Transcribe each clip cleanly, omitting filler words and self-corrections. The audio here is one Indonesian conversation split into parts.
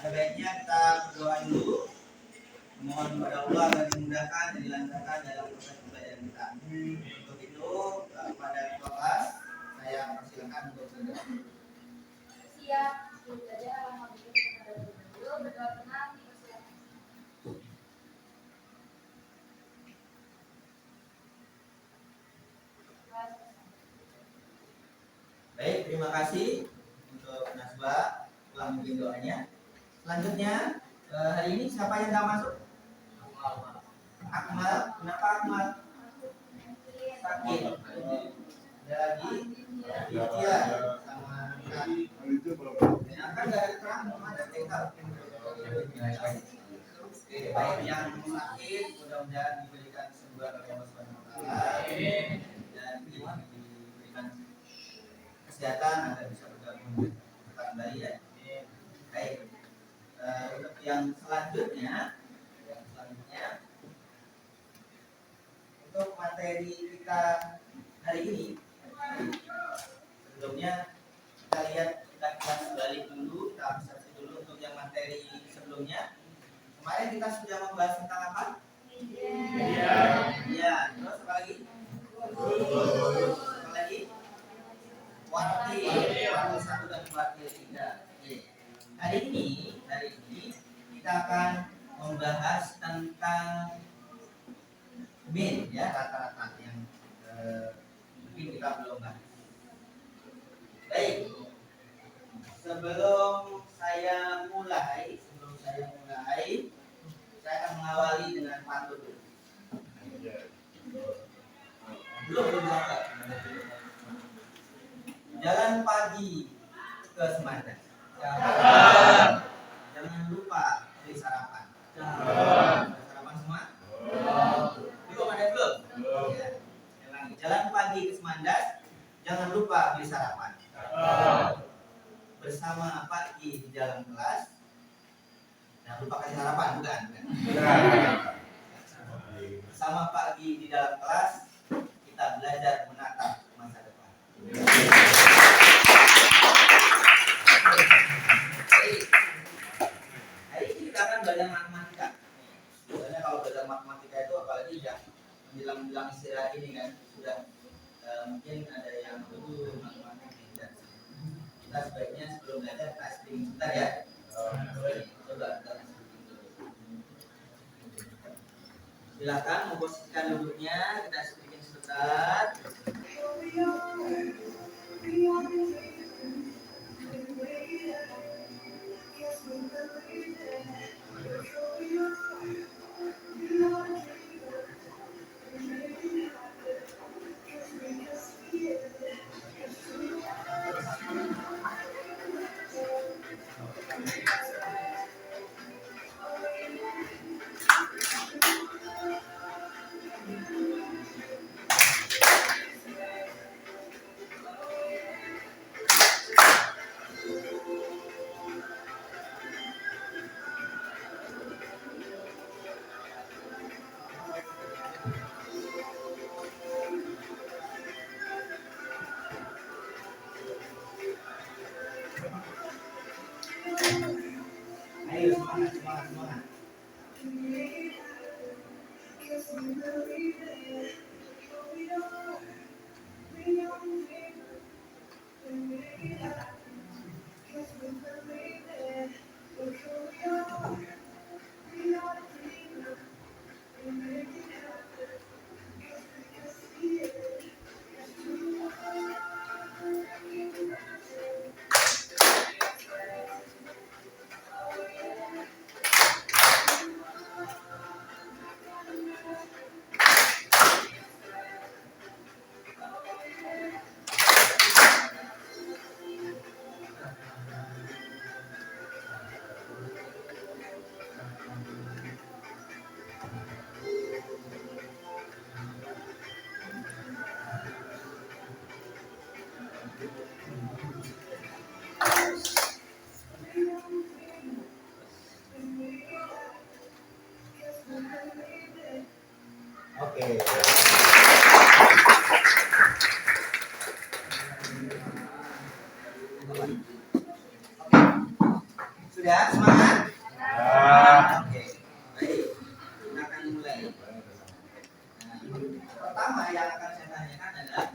Sebaiknya kita berdoa dulu, mohon kepada Allah agar dimudahkan dan dilancarkan dalam proses pembelajaran kita. Untuk itu pada kelas saya persilakan untuk berdoa. Siap, belajar alhamdulillah kepada berdoa tenang dipersilakan. Baik, terima kasih untuk Nasba telah memimpin doanya. Selanjutnya hari ini siapa yang tidak masuk? Akmal. Kenapa Akmal? Sakit. Ada lagi? Iya. Sama kan nggak ada terang, ada tinggal. Oke, baik yang sakit mudah-mudahan diberikan kesembuhan oleh Allah Subhanahu Wa Taala dan diberikan kesehatan agar bisa bergabung kembali ya. Baik. Untuk yang selanjutnya untuk materi kita hari ini, sebelumnya kita lihat kita kelas balik dulu, kita observasi dulu untuk yang materi sebelumnya. Kemarin kita sudah membahas tentang apa? Iya. Terus apa lagi? Apa lagi? Wakil 1 dan wakil 3. Hari ini kita akan membahas tentang min ya, rata-rata yang mungkin kita belum bahas. Baik. Sebelum saya mulai, saya akan mengawali dengan pantun dulu. Belum jawab. Jalan pagi ke Semanda. Jangan lupa beli sarapan. Sarapan semua? Belum ada belum? Ya. Jalan pagi ke Semanda. Jangan lupa beli sarapan. Bersama Pak I di dalam kelas. Jangan lupa kasih sarapan, bukan? Bersama Pak I di dalam kelas, kita belajar menatap masa depan. Hari ini kita akan belajar matematika. Biasanya kalau belajar matematika itu apalagi ya menjelang istirahat ini kan sudah mungkin ada yang dulu matematika dan kita sebaiknya sebelum belajar kita screening sebentar ya. Coba kita silakan memposisikan duduknya, kita screening sebentar. Ayo semangat. Oke. Sudah semangat? Oke, baik. Kita akan mulai. Nah, pertama yang akan saya tanyakan adalah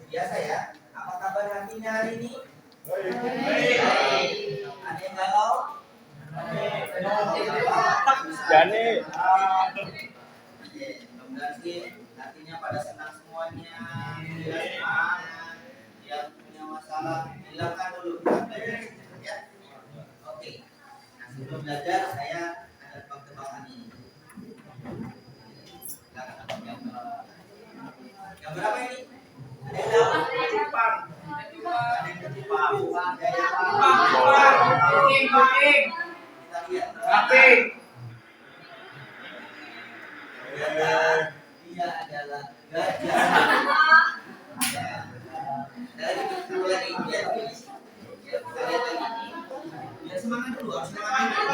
biasa ya. Apa kabar hatinya hari ini? Ada yang galau? Jani. Mudah-mudahan sih hatinya pada senang semuanya, ya, semangat. Yang punya masalah hilangkan dulu, ya. Oke. Nah, sebelum belajar saya ada tebak-tebakan ini. Silakan tebak yang berapa ini? Ada yang tahu? Ada yang ketipang. Ada yang kucing. Kita lihat. Dia adalah gajah. Dari kita lagi dia tulis. Ya, kita lihat lagi. Ya semangat dulu, harus semangat dulu.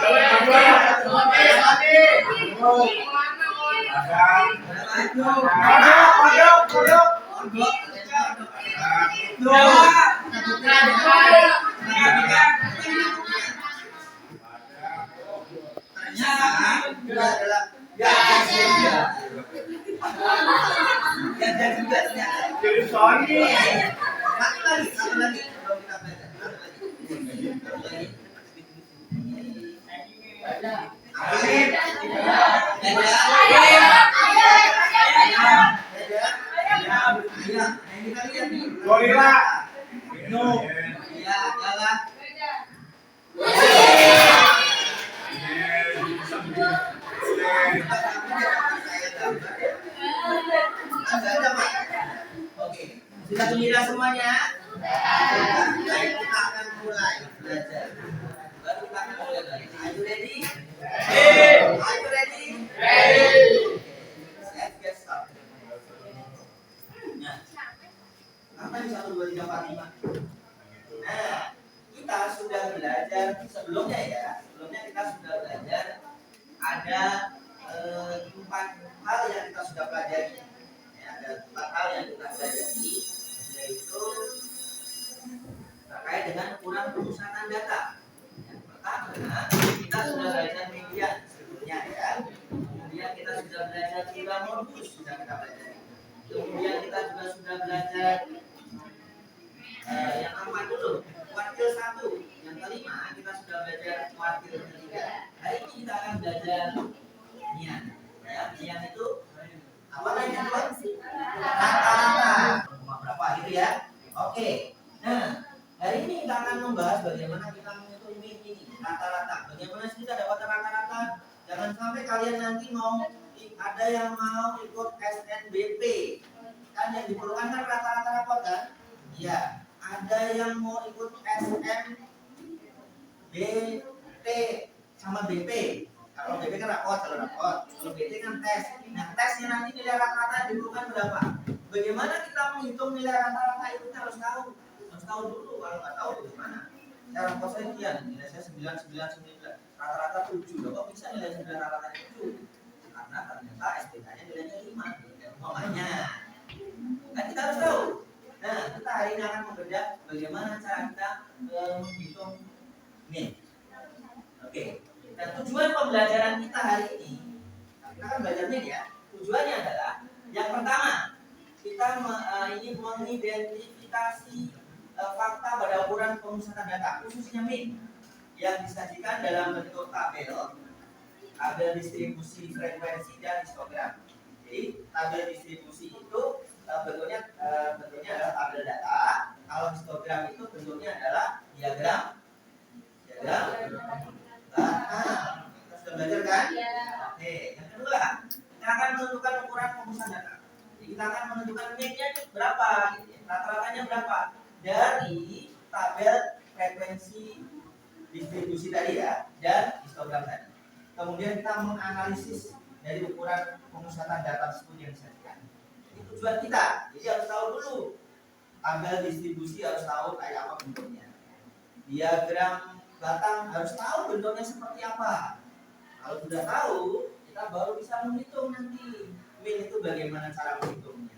Ternyata dia adalah gajah juga. Gajah juga ternyata. Satu lagi belum kita belajar. Satu lagi. Gorila. Dia adalah Oke, sudah gembira semuanya? Baik, kita akan mulai belajar. Baru kita akan mulai belajar. Are you ready? Are you ready? Let's get started. Nah, apa yang 1, 2, 3, 4, 5? Nah, kita sudah belajar sebelumnya ya. Sebelumnya kita sudah belajar ada 4 hal yang kita sudah pelajari. Ya, ada 4 hal yang kita pelajari, yaitu terkait dengan ukuran pemusatan data. Yang pertama, kita sudah belajar median sebelumnya ya. Kemudian kita sudah belajar tiga modus sudah kita pelajari. Kemudian kita juga sudah belajar yang keempat dulu, kuartil 1. Yang kelima, kita sudah belajar kuartil ketiga. Hari ini kita akan belajar nian. Ya, nian itu apa namanya tuan? Rata-rata. Berapa gitu ya? Oke. Nah, hari ini kita akan membahas bagaimana kita menghitung mean ini, rata-rata. Bagaimana sih kita dapat rata-rata? Jangan sampai kalian nanti mau ada yang mau ikut SNBP. Kan yang diperlukan kan rata-rata rapot kan? Iya. Ada yang mau ikut SNBT sama BP. Kalau BP kan rapot, kalau BP kan tes. Nah, tesnya nanti nilai rata-rata diperlukan berapa? Bagaimana kita menghitung nilai rata-rata itu harus tahu. Harus tahu dulu, kalau nggak tahu bagaimana? Cara prosesnya nilai saya 999, rata-rata 7. Kok bisa nilai 9 rata-rata 7? Karena ternyata SPK-nya nilainya 5. Makanya kan kita harus tahu. Nah, kita hari ini akan membedah bagaimana cara kita menghitung mean. Oke. Dan tujuan pembelajaran kita hari ini, kita kan belajar mean ya. Tujuannya adalah yang pertama, kita ingin mengidentifikasi fakta pada ukuran pemusatan data, khususnya mean, yang disajikan dalam bentuk tabel distribusi frekuensi dan histogram. Jadi tabel distribusi itu bentuknya adalah tabel data. Kalau histogram itu bentuknya adalah diagram data. Kita sudah belajar kan? Oke. Yang kedua, kita akan menentukan ukuran pemusatan data. Jadi kita akan menentukan mean-nya berapa, rata-ratanya berapa dari tabel frekuensi distribusi tadi ya dan histogram tadi. Kemudian kita menganalisis dari ukuran pemusatan data tersebut yang disajikan. Itu tujuan kita. Jadi harus tahu dulu tabel distribusi, harus tahu kayak apa bentuknya. Diagram batang harus tahu bentuknya seperti apa. Kalau sudah tahu, kita baru bisa menghitung nanti mean itu bagaimana cara menghitungnya.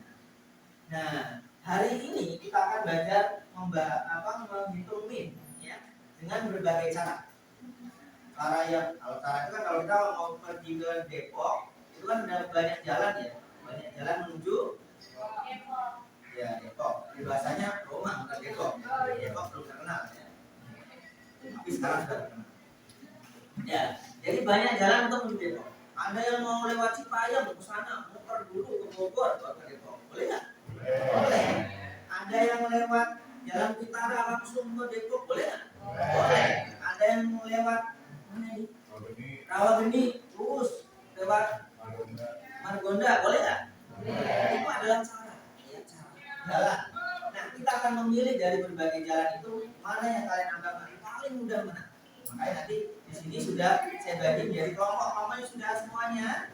Nah, hari ini kita akan belajar menghitung mean ya dengan berbagai cara. cara yang kalau cara itu kan kalau kita mau pergi ke Depok itu kan ada banyak jalan ya, banyak jalan menuju ya Depok. Bahasanya Roma bukan Depok. Depok belum terkenal ya. Tapi sekarang sudah terkenal. Ya, jadi banyak jalan untuk menuju Depok. Ada yang mau lewat Cipayung ke sana, muter dulu ke Bogor baru ke Depok. Boleh nggak? Boleh. Ada yang lewat Jalan Utara langsung ke Depok, boleh nggak? Boleh. Ada yang mau lewat mana ini? Rawageni terus lewat Margonda, boleh nggak? Itu adalah cara, ya, cara jalan. Nah, kita akan memilih dari berbagai jalan itu mana yang kalian anggap paling mudah mana. Makanya nanti di sini sudah saya bagi menjadi kelompok. Kelompoknya sudah semuanya?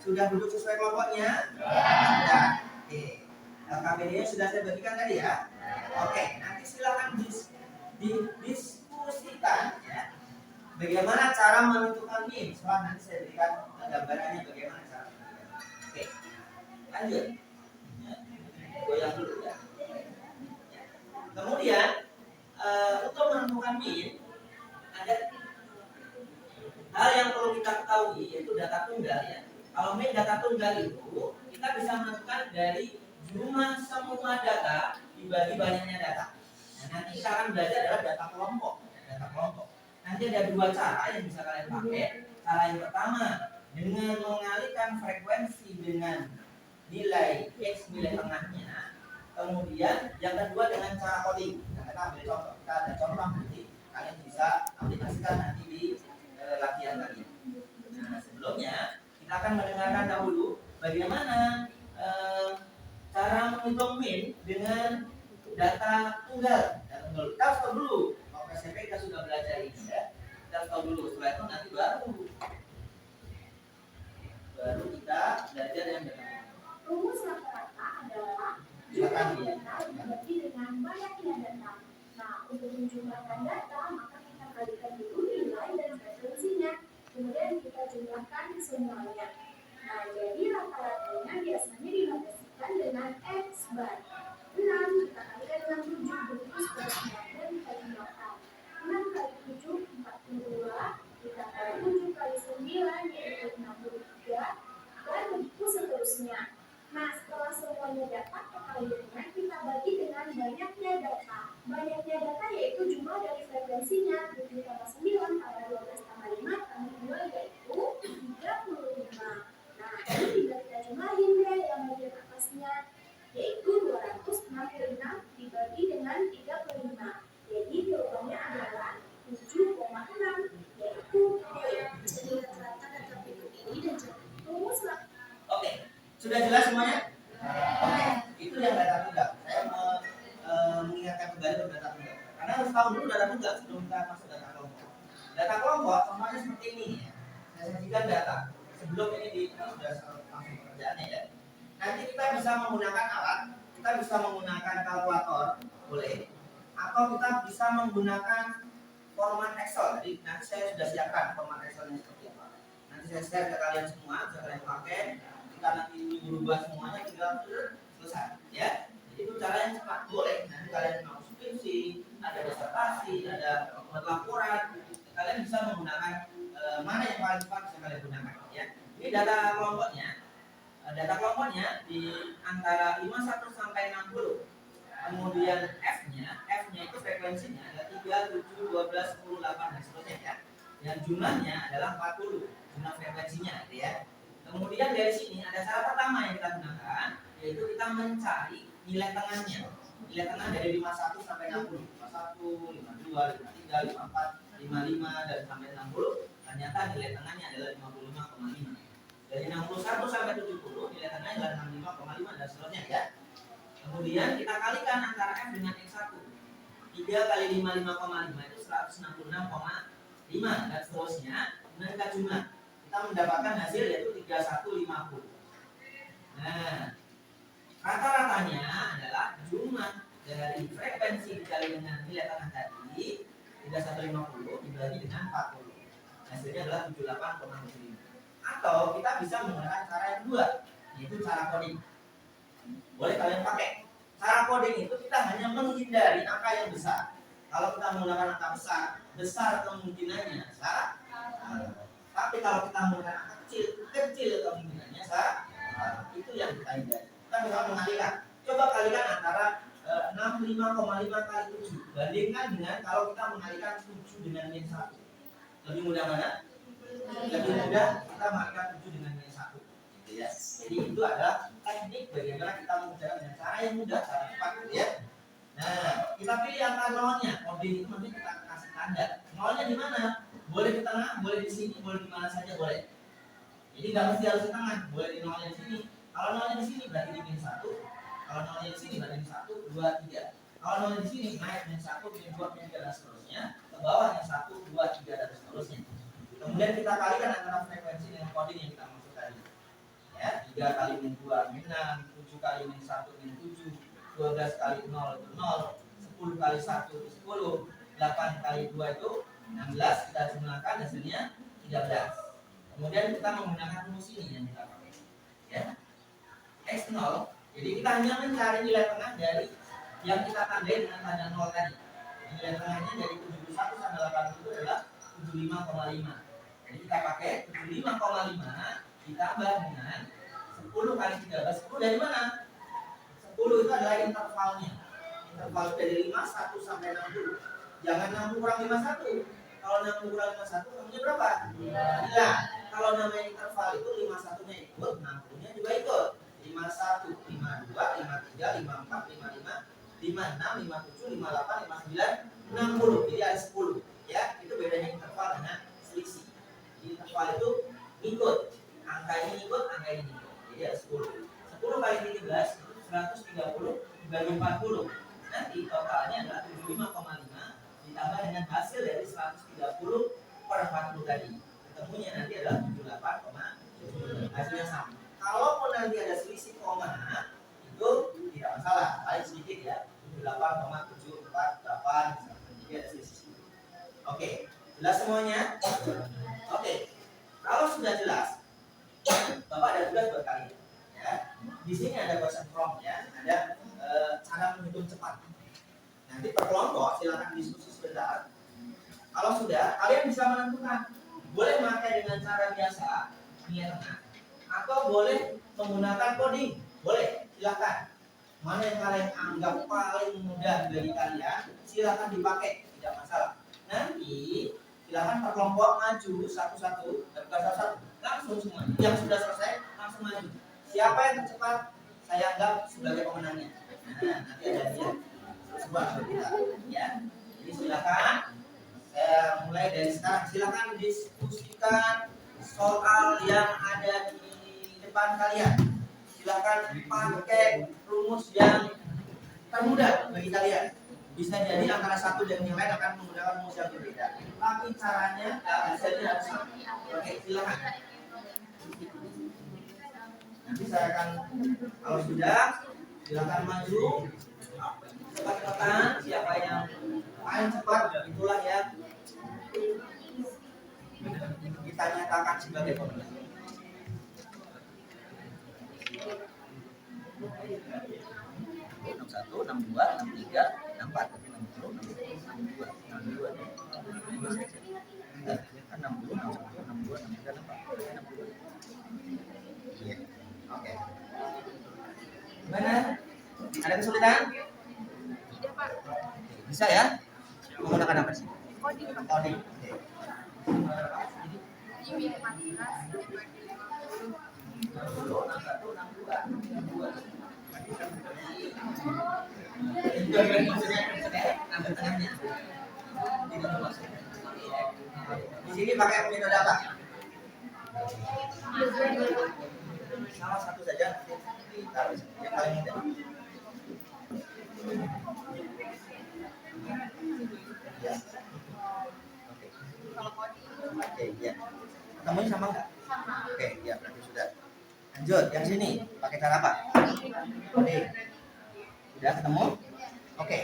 Sudah duduk sesuai kelompoknya? Sudah. Oke. LKPD-nya sudah saya bagikan tadi ya. Oke, nanti silakan didiskusikan ya. Bagaimana cara menentukan min? Setelah nanti saya berikan gambarannya bagaimana cara menentukan. Oke, lanjut. Ya. Goyang dulu ya. Kemudian untuk menentukan min ada hal yang perlu kita ketahui yaitu data tunggal ya. Kalau min data tunggal itu kita bisa menentukan dari jumlah semua data dibagi banyaknya data. Nah, nanti kita akan belajar adalah data kelompok. Data kelompok. Nanti ada dua cara yang bisa kalian pakai. Cara yang pertama dengan mengalihkan frekuensi dengan nilai x, nilai tengahnya. Kemudian yang kedua dengan cara coding. Nah, kita ambil contoh. Kita ada contoh nanti kalian bisa aplikasikan nanti di latihan kalian. Nah, sebelumnya kita akan mendengarkan dahulu bagaimana cara menghitung min dengan data tunggal. Kita stop dulu. Mau SMP kita sudah belajar ini ya. Kita stop dulu. Setelah itu nanti baru kita belajar yang data. Rumus rata-rata adalah jumlah data dibagi dengan banyaknya data. Nah, untuk menjumlahkan data, maka kita kalikan dulu nilai dan frekuensinya. Kemudian kita jumlahkan semuanya. Nah, jadi rata-ratanya biasanya dinotasikan dengan X bar. 6 kita kalikan dengan 7 begitu seterusnya dan kita jumlahkan. 6 kali 7 42, kita kali 7 kali 9 yaitu 63 dan begitu seterusnya. Nah, setelah semuanya dapat kekaliannya kita bagi dengan banyaknya data. Banyaknya data yaitu jumlah dari frekuensinya. 7 tambah 9 tambah 12 tambah 5 tambah 2 yaitu 35. Nah, ini juga kita jumlahin deh yang bagian atasnya yaitu 266 dibagi dengan 35. Jadi jawabannya adalah 7,6 yaitu jadi rata-rata data berikut ini dan rumus. Oke, sudah jelas semuanya? Oke, itu yang data tunggal. Saya mengingatkan kembali ke data tunggal. Karena harus tahu dulu data tunggal sebelum kita masuk data kelompok. Data kelompok semuanya seperti ini ya. Saya sajikan data. Sebelum ini sudah langsung pekerjaannya ya. Nanti kita bisa menggunakan alat, kita bisa menggunakan kalkulator, boleh. Atau kita bisa menggunakan format Excel. Jadi nanti saya sudah siapkan format Excelnya seperti apa. Nanti saya share ke kalian semua, bisa kalian pakai. Kita nanti berubah semuanya tinggal selesai, ya. Jadi itu cara yang cepat, boleh. Nanti kalian mau skripsi, ada disertasi, ada laporan, kalian bisa menggunakan mana yang paling cepat bisa kalian gunakan, ya. Ini data kelompoknya. Data kelompoknya di antara 51 sampai 60. Kemudian F-nya itu frekuensinya ada 3, 7, 12, 10, 8 dan seterusnya ya. Yang jumlahnya adalah 40, jumlah frekuensinya gitu ya. Kemudian dari sini ada cara pertama yang kita gunakan yaitu kita mencari nilai tengahnya. Nilai tengah dari 51 sampai 60. 51, 52, 53, 54, 55 dan sampai 60. Ternyata nilai tengahnya adalah 55,5. Dari 61 sampai 70 nilai tengahnya adalah 65,5 dan seterusnya ya. Kemudian kita kalikan antara F dengan X1. 3 kali 55,5 itu 166,5 dan seterusnya. Kemudian kita jumlah. Kita mendapatkan hasil yaitu 3150. Nah, rata-ratanya adalah jumlah dari frekuensi dikali dengan nilai tengah tadi 3150 dibagi dengan 40. Hasilnya adalah 78,75. Atau kita bisa menggunakan cara yang kedua, yaitu cara coding. Boleh kalian pakai. Cara coding itu kita hanya menghindari angka yang besar. Kalau kita menggunakan angka besar kemungkinannya salah. Tapi kalau kita menggunakan angka kecil kemungkinannya salah. Itu yang kita hindari. Kita bisa mengalihkan. Coba kalikan antara 65,5 kali 7. Bandingkan dengan kalau kita mengalihkan 7 dengan min 1. Lebih mudah mana? Lebih mudah kita mengalihkan 7 dengan min 1. Gitu ya. Jadi itu adalah teknik bagaimana kita mengerjakan dengan cara yang mudah, cara cepat, gitu ya. Nah, kita pilih angka nolnya. Coding itu nanti kita kasih tanda. Nolnya di mana? Boleh di tengah, boleh di sini, boleh di mana saja boleh. Jadi nggak mesti harus di tengah, boleh di nolnya di sini. Kalau nolnya di sini berarti di min 1. Kalau nolnya di sini berarti di 1, 2, 3. Kalau nolnya di sini naik min 1, min 2, min 3 dan seterusnya. Ke bawahnya 1, 2, 3 dan seterusnya. Kemudian kita kalikan antara frekuensi dengan coding yang kita maksud tadi. Ya, 3 kali min 2 min 6, 7 kali min 1 min 7, 12 kali 0 itu 0, 10 kali 1 itu 10, 8 kali 2 itu 16, kita jumlahkan hasilnya 13. Kemudian kita menggunakan rumus ini yang kita pakai. Ya. X0. Jadi kita hanya mencari nilai tengah dari yang kita tandai dengan tanda 0 tadi. Nilai tengahnya dari 71 sampai 80 itu adalah 75,5. Jadi kita pakai 75,5 ditambah dengan 10 kali 13. 10 dari mana? 10 itu adalah intervalnya. Interval dari 51 sampai 60. Jangan 60 kurang 51. Kalau 60 kurang 51, namanya berapa? Iya. Kalau namanya interval itu 51-nya ikut, 60-nya juga ikut. 51, 52, 53, 54, 55, 56, 57, 58, 59, 60. Jadi ada 10. Ya, itu bedanya interval dengan selisih. Jadi interval itu ikut. Angka ini ikut, angka ini ikut. Jadi ada 10. 10 kali 13 itu 130 dibagi 40. Nanti totalnya adalah 75,5 ditambah dengan hasil dari 130 per 40 tadi. Ketemunya nanti adalah 78,7. Hasilnya sama. Kalaupun nanti ada selisih koma, itu tidak masalah. Paling sedikit ya, 78,748. Jadi ada selisih. Oke, jelas semuanya? Oke, kalau sudah jelas, Bapak ada tugas buat kalian. Ya, di sini ada question prompt ya, ada cara menghitung cepat. Nanti per kelompok silakan diskusi sebentar. Kalau sudah, kalian bisa menentukan boleh memakai dengan cara biasa, niat tengah, atau boleh menggunakan coding. Boleh, silakan. Mana yang kalian anggap paling mudah bagi kalian, silakan dipakai, tidak masalah. Nanti silakan per kelompok maju satu-satu, dan bukan satu-satu, langsung semua. Yang sudah selesai langsung maju. Siapa yang tercepat, saya anggap sebagai pemenangnya. Nah, nanti ada dia. Sebuah kita, ya. Jadi silakan. Saya mulai dari sekarang. Silakan diskusikan soal yang ada di depan kalian. Silakan pakai rumus yang termudah bagi kalian. Bisa jadi antara satu dan yang lain akan menggunakan rumus yang berbeda. Tapi caranya hasilnya harus sama. Oke, silakan. Nanti saya akan, kalau sudah, silakan maju. Cepat-cepatan, siapa yang paling cepat, itulah yang kita nyatakan sebagai pemenang. 61, 62, 63, 64, 60, 62, 62, 62. Iya. Oke. Gimana? Ada kesulitan? Tidak, Pak. Bisa ya? Menggunakan apa sih? Coding, Pak. Coding. Ini 14 dibagi 50. 60, 61, 62. Ambil tengahnya. Di sini pakai metode apa? Salah satu saja. Taruh yang paling mudah. Ya. Oke, ya. Ketemunya sama nggak? Sama. Oke, ya berarti sudah. Lanjut, yang sini pakai cara apa? Coding. Sudah ketemu? Oke.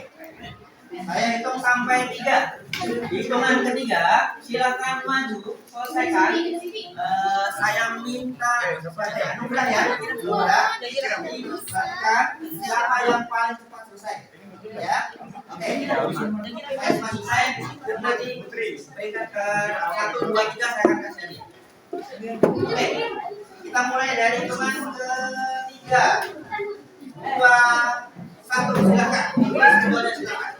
Saya hitung sampai 3. Di hitungan ketiga, silakan maju, selesaikan. Saya minta Nubla ya, Nubla. Silakan siapa yang paling cepat selesai. Ya. Oke. Saya masuk saya nanti peringkat ke 1, 2, 3 saya akan kasih dia. Oke. Kita mulai dari teman ke-3. 2, 1, silakan. Semuanya silakan.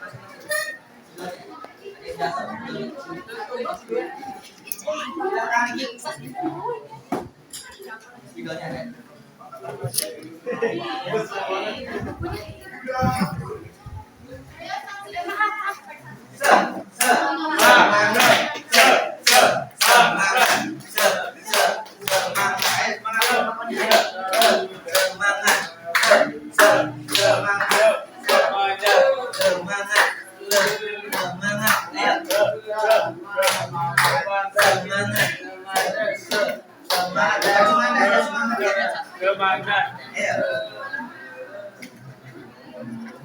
Videonya ada.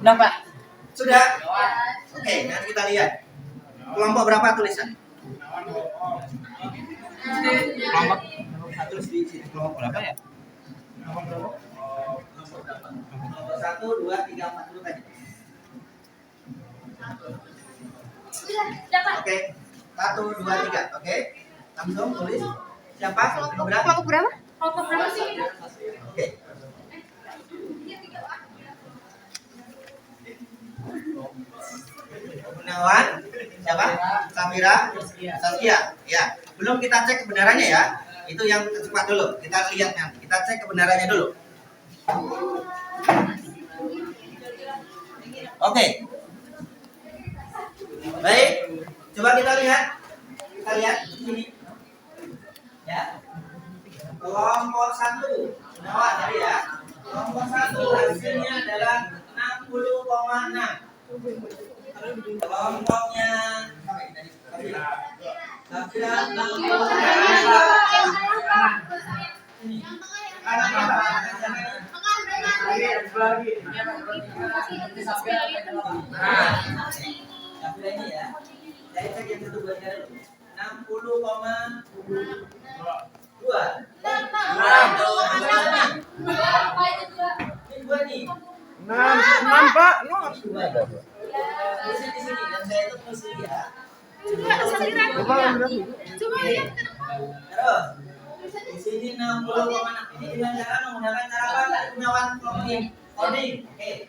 Udah, Pak. Sudah? Oke, nanti kita lihat. Kelompok berapa tulisan? Kelompok tulis di sini kelompok berapa ya? Kelompok 1, 2, 3, 4 dulu tadi. Oke. 1, 2, 3. Oke. Langsung tulis. Siapa? Kelompok berapa? Kelompok berapa sih? Oke. Gunawan, siapa? Samira, Saskia. Ya, belum kita cek kebenarannya ya. Itu yang cepat dulu. Kita lihat nanti. Kita cek kebenarannya dulu. Oke. Baik. Coba kita lihat. Kita lihat di sini. Ya. Kelompok 1. Gunawan tadi ya. Kelompok 1 hasilnya adalah 60,6. Kelompoknya ini ya. Saya cek yang satu buat dulu. 60,2. Ini dua nih. 6, Pak. Di sini dan saya itu mesti ya. Coba lihat. Terus di sini 60,6. Ini dengan cara menggunakan cara apa? Tadi Gunawan coding. Oke.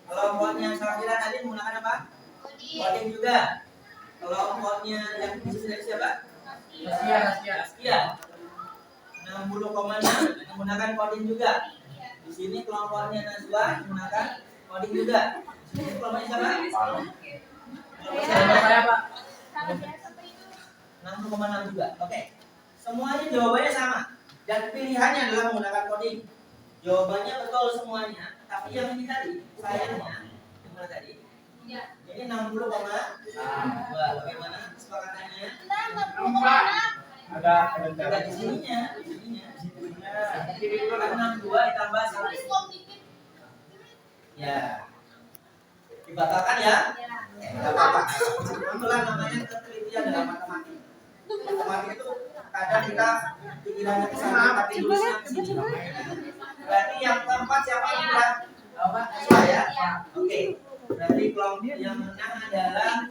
Kelompoknya Safira tadi menggunakan apa? Coding juga. Kelompoknya yang di sini siapa? Saskia. 60,6 menggunakan coding juga. Di sini kelompoknya Najwa menggunakan coding juga. Di sini kelompoknya siapa? Saya Pak. 60,6 juga. Oke. Semuanya jawabannya sama dan pilihannya adalah menggunakan coding. Jawabannya betul semuanya, tapi yang ini tadi sayangnya gimana tadi? Ini 60,2. Bagaimana kesepakatannya? Ada Di sininya. Karena 62 ditambah 1. Ya. Dibatalkan ya? Tidak apa-apa. Kebetulan namanya ketelitian dalam matematik. Matematik itu kadang kita pikirannya ke sana tapi tulisnya ke sini. Berarti yang keempat siapa yang menang? Saya. Oke. Berarti kelompok yang menang adalah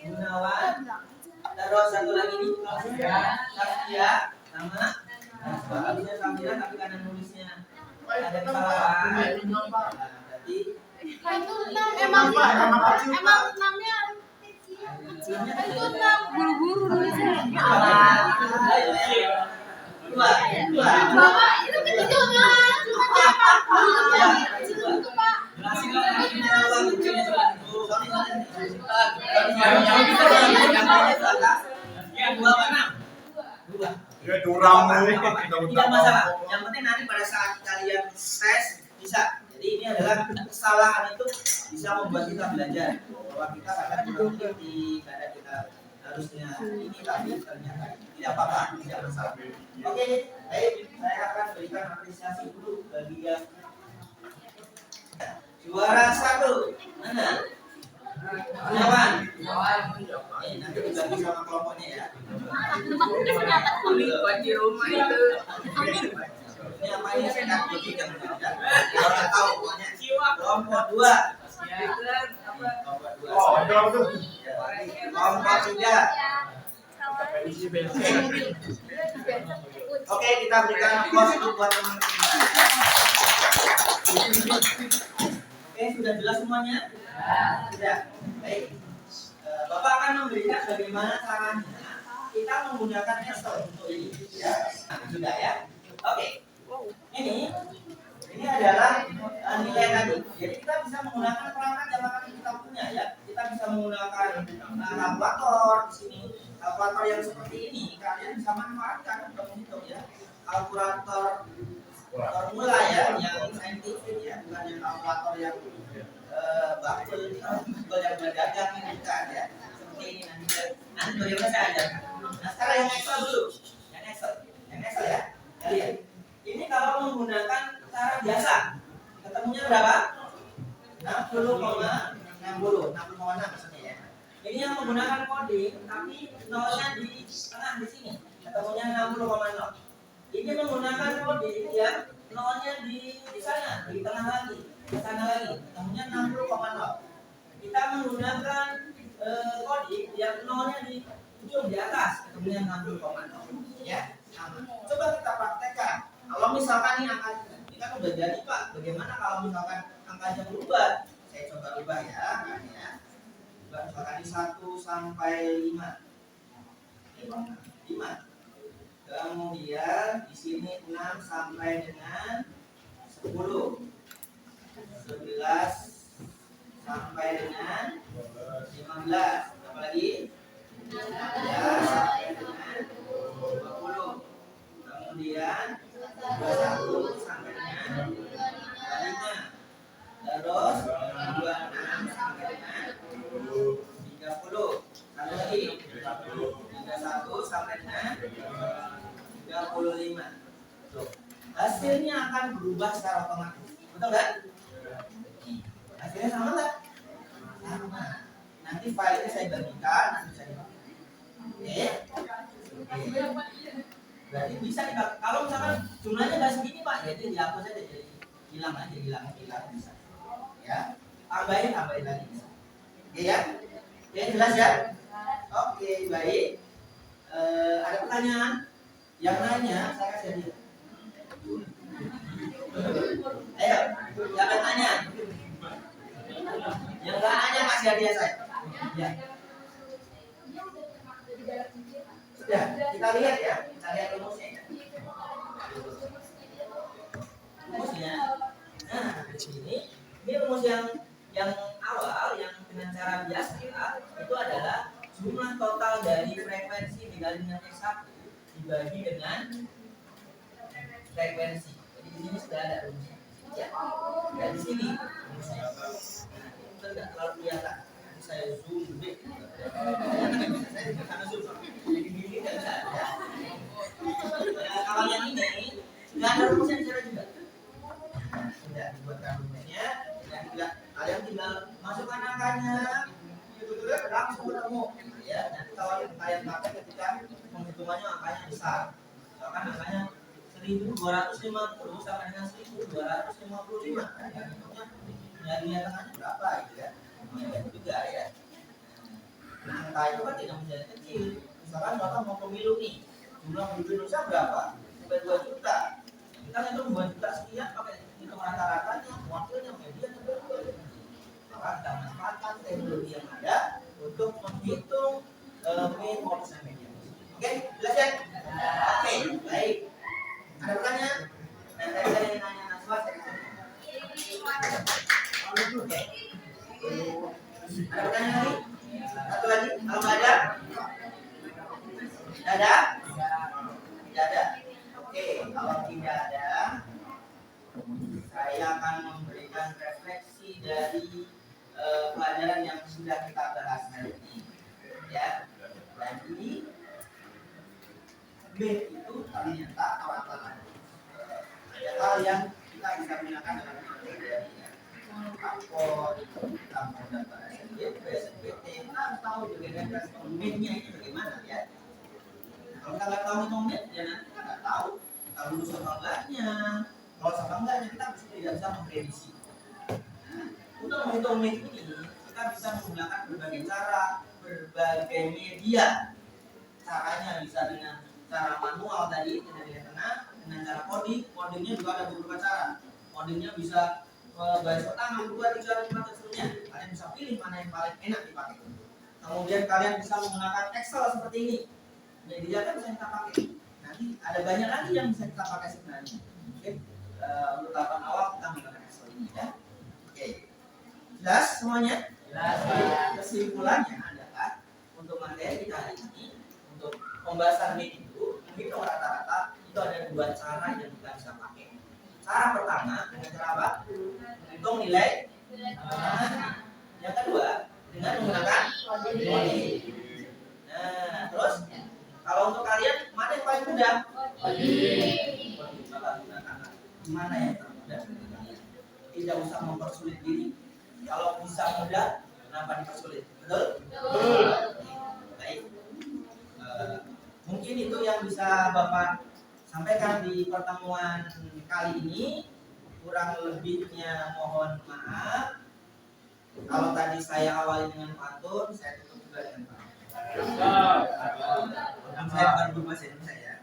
Gunawan. Terus satu lagi ini Saskia sama habisnya Safira tapi karena nulisnya ada kesalahan. Berarti Emang namanya buru-buru nulisnya. Dua. Bapak itu kecil banget. Cuma Ya curang nih. Tidak masalah. Yang penting nanti pada saat kalian tes bisa. Jadi ini adalah kesalahan itu bisa membuat kita belajar bahwa kita kadang kurang teliti, kadang kita harusnya ini tapi ternyata tidak apa-apa, tidak masalah. Oke, baik. Saya akan berikan apresiasi dulu bagi yang juara 1. Mana? Gunawan. Nanti dibagi sama kelompoknya ya. kunci rumah itu. Ini apa ini saya kan jadi yang kalau nggak tahu pokoknya kelompok 2. kelompok 2. Oh, itu apa tuh? Kelompok 3. Oke, kita berikan applause dulu buat teman-teman. Oke, sudah jelas semuanya? Sudah. Baik. Bapak akan memberikan bagaimana caranya kita menggunakan Excel untuk ini. Ya, sudah ya. Oke. Ini adalah nilai tadi. Jadi kita bisa menggunakan perangkat yang akan kita punya ya. Kita bisa menggunakan kalkulator di sini. Kalkulator yang seperti ini kalian bisa manfaatkan untuk menghitung ya. Kalkulator formula ya, yang saintifik ya, bukan yang kalkulator yang bakul yang berdagang ini bukan ya. Seperti ini nanti bagaimana saya ajarkan. Nah sekarang yang Excel dulu, yang Excel ya. Kalian ini kalau menggunakan cara biasa ketemunya berapa? 60,6 maksudnya ya. Ini yang menggunakan coding tapi nolnya di tengah di sini ketemunya 60,0. Ini menggunakan coding ya, nolnya di sana di tengah lagi, di sana lagi ketemunya 60,0. Kita menggunakan coding yang nolnya di ujung di atas ketemunya 60,0 ya. Coba kita praktekkan. Kalau misalkan ini angkanya ini kan udah jadi Pak, bagaimana kalau misalkan angkanya berubah? Saya coba ubah ya angkanya. Misalkan di 1 sampai 5. 5. Kemudian di sini 6 sampai dengan 10. 11 sampai dengan 15. Apa lagi? 16 sampai dengan 20. Kemudian 21 sampai dengan 25. Terus 26 sampai dengan 30. Satu lagi 31 sampai dengan 35. Tuh. Hasilnya akan berubah secara otomatis. Betul kan? Hasilnya sama nggak? Sama. Nanti file ini saya bagikan, nanti saya Oke. Berarti bisa nih Pak. Kalau misalkan jumlahnya nggak segini Pak, jadi dihapus aja, jadi hilang aja, hilang bisa. Ya, tambahin lagi bisa. Oke ya? Oke, jelas ya? Oke, baik. Ada pertanyaan? Yang nanya, saya kasih dia. Ayo, siapa yang nanya? Yang nggak nanya kasih hadiah saya. Ya. Sudah, kita lihat ya. Kita lihat rumusnya. Rumusnya. Nah, ini rumus yang awal yang dengan cara biasa itu adalah jumlah total dari frekuensi dikali dengan X1 dibagi dengan frekuensi. Jadi di sini sudah ada rumusnya. Ya. Dan di sini rumusnya. Nah, itu tidak terlalu kelihatan. Nanti saya zoom deh. Saya karena zoom. Jadi gini tidak bisa. Ya. Nah, kalau yang ini nggak ada rumusnya di sana juga. Sudah dibuatkan rumusnya. Dan juga kalian tinggal masukkan angkanya. Langsung ketemu. Ya. Nanti kalau kalian pakai ketika penghitungannya angkanya besar. Misalkan angkanya 1250 sampai dengan 1255 kan yang hitungnya nyari tengahnya berapa gitu ya. Itu juga ya. Nah, angka itu kan tidak menjadi kecil. Misalkan Bapak mau pemilu nih, jumlah penduduk Indonesia berapa? Sampai 2 juta. Kita hitung 2 juta sekian pakai hitung rata-ratanya, wakilnya, median dan berapa. Maka kita manfaatkan teknologi yang ada untuk menghitung mean modus dan median. Oke, jelas ya? Oke, baik. Ada pertanyaan? Dan tadi ada yang nanya Naswa, saya kasih. Oke. Ada pertanyaan lagi? Satu lagi? Kalau nggak ada? Tidak ada? Tidak ada. Oke, kalau tidak ada, saya akan memberikan refleksi dari pelajaran yang sudah kita bahas hari ini. Ya, jadi bed itu ternyata alat-alat. Ada hal yang kita bisa gunakan dalam materi ya. Rapor, kita mau data SNBP, SNBT, kita harus tahu juga respon bednya itu bagaimana ya. Kalau kita nggak tahu hitung bed, ya nanti kita nggak tahu kita lulus apa enggaknya. Kalau sama enggaknya kita tidak bisa memprediksi. Nah, untuk menghitung bed ini, kita mereka bisa menggunakan berbagai cara, berbagai media. Caranya bisa dengan cara manual tadi, tidak dilihat tengah, dengan cara codingnya juga ada beberapa cara. Codingnya bisa garis pertama, kedua, tiga, lima, dan seterusnya. Kalian bisa pilih mana yang paling enak dipakai. Kemudian kalian bisa menggunakan Excel seperti ini. Media kan bisa kita pakai. Nanti ada banyak lagi yang bisa kita pakai sebenarnya. Oke, untuk tahapan awal kita menggunakan Excel ini ya. Oke, jelas semuanya? Jelas. Kesimpulannya adalah untuk materi kita hari ini, untuk pembahasan menghitung rata-rata itu ada dua cara yang kita bisa pakai. Cara pertama dengan cara apa? Menghitung nilai. Yang kedua dengan menggunakan coding. Nah, terus kalau untuk kalian mana yang paling mudah? Coding. Coba gunakan mana yang termudah bagi kalian. Tidak usah mempersulit diri. Kalau bisa mudah, kenapa dipersulit? Betul? Baik. Mungkin itu yang bisa Bapak sampaikan di pertemuan kali ini. Kurang lebihnya mohon maaf. Kalau tadi saya awali dengan pantun, saya tutup juga dengan pantun. Saya bukan berbahasa Indonesia ya.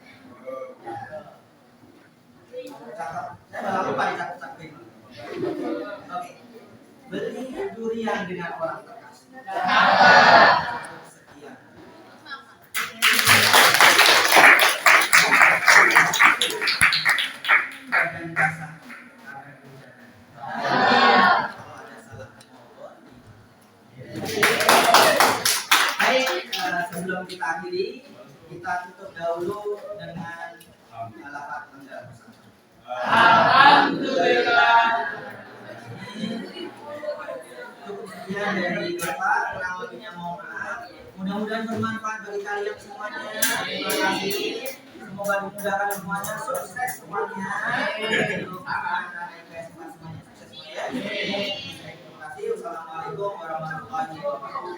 Cakap. Saya malah lupa dicatat-catat. Oke. Beli durian dengan orang terkasih. Sekian. Dan basah karena hujan. Kalau ada salah mohon. Baik, sebelum kita akhiri, kita tutup dahulu dengan lafaz hamdalah bersama. Alhamdulillah. Cukup sekian dari Bapak, kurang lebihnya mohon maaf. Mudah-mudahan bermanfaat bagi kalian semuanya. Terima kasih. Semoga dimudahkan semuanya, sukses semuanya. Untuk anak-anak IPS semuanya sukses semuanya. Terima kasih. Wassalamualaikum warahmatullahi wabarakatuh.